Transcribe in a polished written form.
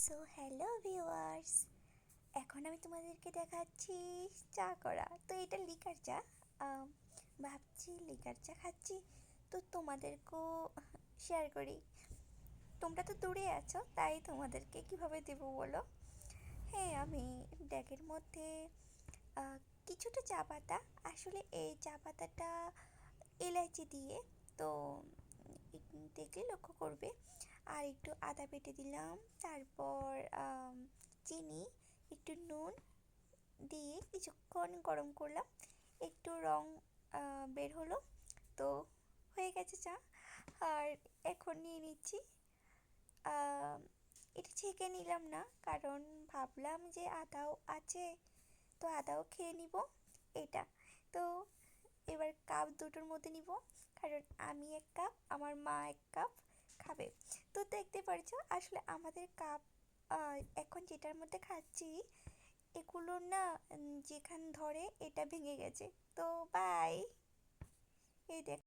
So hello viewers, এখন আমি তোমাদেরকে দেখাচ্ছি চা করা। তো এটা লিকার চা। আম, ভাবছি লিকার চা খাচ্ছি, তো তোমাদেরকেও শেয়ার করি। তোমরা তো দূরে আছো, তাই তোমাদেরকে কিভাবে দেবো বলো। হ্যাঁ, আমি ডেকের মধ্যে আহ, কিছুটা চা পাতা, আসলে এই চা পাতাটা এলাচি দিয়ে, তো দেখলে লক্ষ্য করবে। আর একটু আদা বেটে দিলাম, তারপর চিনি, একটু নুন দিয়ে কিছুক্ষণ গরম করলাম, একটু রং বের হলো, তো হয়ে গেছে চা। আর এখন নিয়ে নিচ্ছি। আহ, এটা ছেঁকে নিলাম না, কারণ ভাবলাম যে আদাও আছে, তো আদাও খেয়ে নিব এটা। তো এবার কাপ দুটোর মধ্যে নিব, কারণ আমি এক কাপ, আমার মা এক কাপ খাবে। তো দেখতে পারছো আসলে আমাদের কাপ এখন যেটার মধ্যে খাচ্ছি, এগুলো না যেখান ধরে এটা ভেঙে গেছে। তো বাই, এই দেখ।